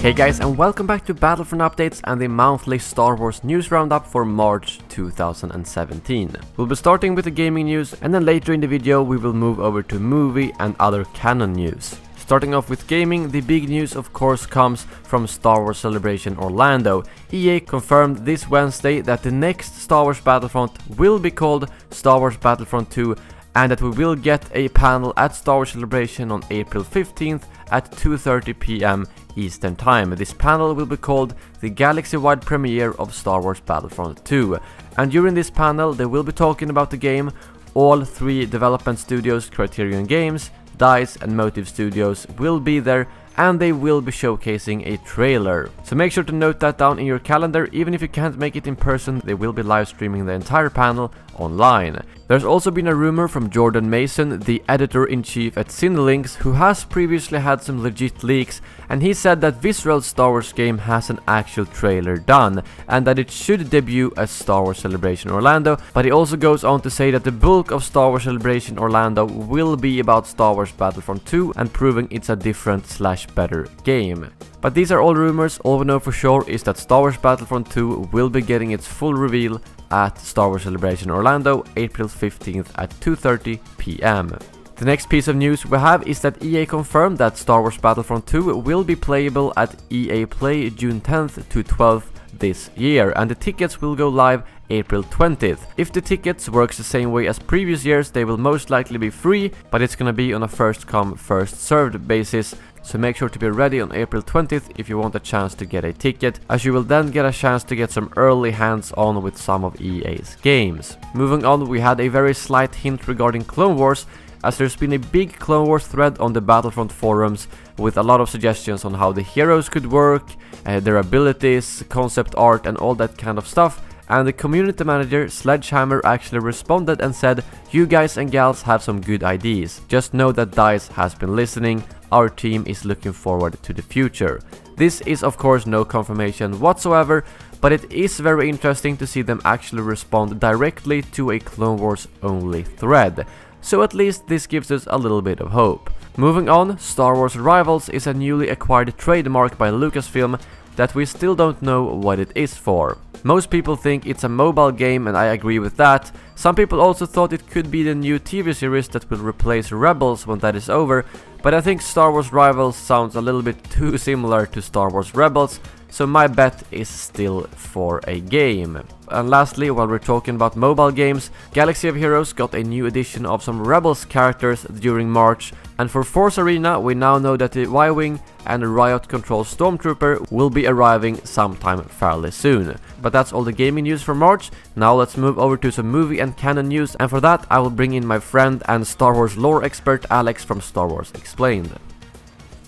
Hey guys, and welcome back to Battlefront Updates and the monthly Star Wars news roundup for March 2017. We'll be starting with the gaming news, and then later in the video we will move over to movie and other canon news. Starting off with gaming, the big news of course comes from Star Wars Celebration Orlando. EA confirmed this Wednesday that the next Star Wars Battlefront will be called Star Wars Battlefront 2, and that we will get a panel at Star Wars Celebration on April 15th at 2:30 PM Eastern Time. This panel will be called the Galaxy-wide premiere of Star Wars Battlefront 2, and during this panel they will be talking about the game. All three development studios, Criterion Games, DICE and Motive Studios, will be there, and they will be showcasing a trailer. So make sure to note that down in your calendar. Even if you can't make it in person, they will be live streaming the entire panel online. There's also been a rumor from Jordan Mason, the editor-in-chief at Cinelinx, who has previously had some legit leaks, and he said that Visceral's Star Wars game has an actual trailer done, and that it should debut as Star Wars Celebration Orlando, but he also goes on to say that the bulk of Star Wars Celebration Orlando will be about Star Wars Battlefront 2 and proving it's a different / better game. But these are all rumors. All we know for sure is that Star Wars Battlefront 2 will be getting its full reveal at Star Wars Celebration Orlando, April 15th at 2:30 PM. The next piece of news we have is that EA confirmed that Star Wars Battlefront 2 will be playable at EA Play June 10th to 12th this year, and the tickets will go live April 20th. If the tickets works the same way as previous years, they will most likely be free, but it's gonna be on a first come first served basis. So make sure to be ready on April 20th if you want a chance to get a ticket, as you will then get a chance to get some early hands-on with some of EA's games. Moving on, we had a very slight hint regarding Clone Wars, as there's been a big Clone Wars thread on the Battlefront forums with a lot of suggestions on how the heroes could work, their abilities, concept art and all that kind of stuff. And the community manager Sledgehammer actually responded and said, "You guys and gals have some good ideas. Just know that DICE has been listening. Our team is looking forward to the future." This is of course no confirmation whatsoever, but it is very interesting to see them actually respond directly to a Clone Wars only thread. So at least this gives us a little bit of hope. Moving on, Star Wars Rivals is a newly acquired trademark by Lucasfilm that we still don't know what it is for. Most people think it's a mobile game, and I agree with that. Some people also thought it could be the new TV series that will replace Rebels when that is over, but I think Star Wars Rivals sounds a little bit too similar to Star Wars Rebels, so my bet is still for a game. And lastly, while we're talking about mobile games, Galaxy of Heroes got a new edition of some Rebels characters during March, and for Force Arena we now know that the Y-Wing and the Riot Control Stormtrooper will be arriving sometime fairly soon. But that's all the gaming news for March. Now let's move over to some movie and canon news, and for that I will bring in my friend and Star Wars lore expert Alex from Star Wars Explained.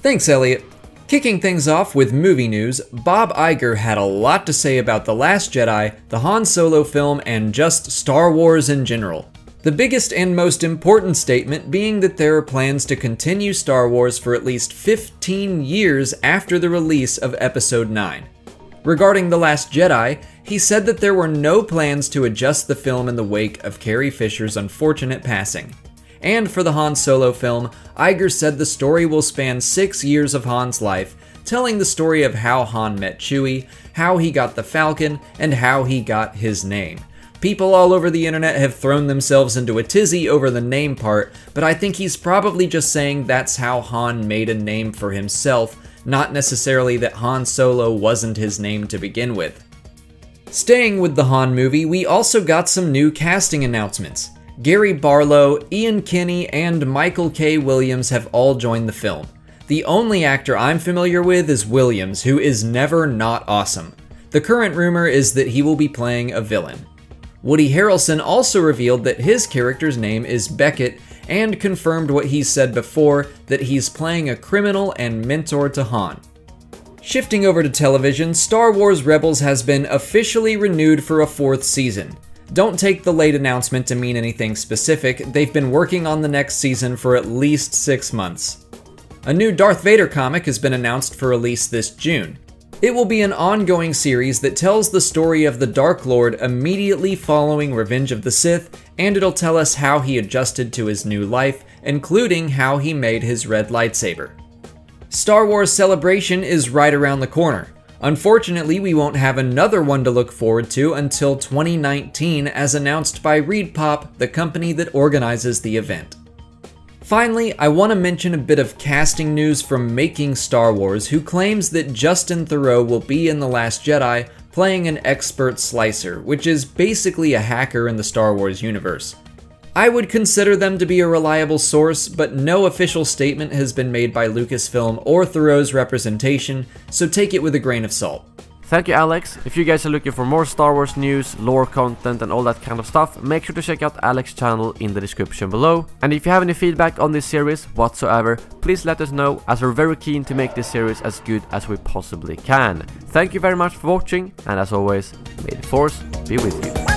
Thanks, Elliot. Kicking things off with movie news, Bob Iger had a lot to say about The Last Jedi, the Han Solo film, and just Star Wars in general. The biggest and most important statement being that there are plans to continue Star Wars for at least 15 years after the release of Episode 9. Regarding The Last Jedi, he said that there were no plans to adjust the film in the wake of Carrie Fisher's unfortunate passing. And for the Han Solo film, Iger said the story will span 6 years of Han's life, telling the story of how Han met Chewie, how he got the Falcon, and how he got his name. People all over the internet have thrown themselves into a tizzy over the name part, but I think he's probably just saying that's how Han made a name for himself, not necessarily that Han Solo wasn't his name to begin with. Staying with the Han movie, we also got some new casting announcements. Gary Barlow, Ian Kinney, and Michael K. Williams have all joined the film. The only actor I'm familiar with is Williams, who is never not awesome. The current rumor is that he will be playing a villain. Woody Harrelson also revealed that his character's name is Beckett, and confirmed what he said before, that he's playing a criminal and mentor to Han. Shifting over to television, Star Wars Rebels has been officially renewed for a 4th season. Don't take the late announcement to mean anything specific. They've been working on the next season for at least 6 months. A new Darth Vader comic has been announced for release this June. It will be an ongoing series that tells the story of the Dark Lord immediately following Revenge of the Sith, and it'll tell us how he adjusted to his new life, including how he made his red lightsaber. Star Wars Celebration is right around the corner. Unfortunately, we won't have another one to look forward to until 2019, as announced by ReedPop, the company that organizes the event. Finally, I want to mention a bit of casting news from Making Star Wars, who claims that Justin Theroux will be in The Last Jedi, playing an expert slicer, which is basically a hacker in the Star Wars universe. I would consider them to be a reliable source, but no official statement has been made by Lucasfilm or Theroux's representation, so take it with a grain of salt. Thank you, Alex. If you guys are looking for more Star Wars news, lore content and all that kind of stuff, make sure to check out Alex's channel in the description below. And if you have any feedback on this series whatsoever, please let us know, as we're very keen to make this series as good as we possibly can. Thank you very much for watching, and as always, may the Force be with you.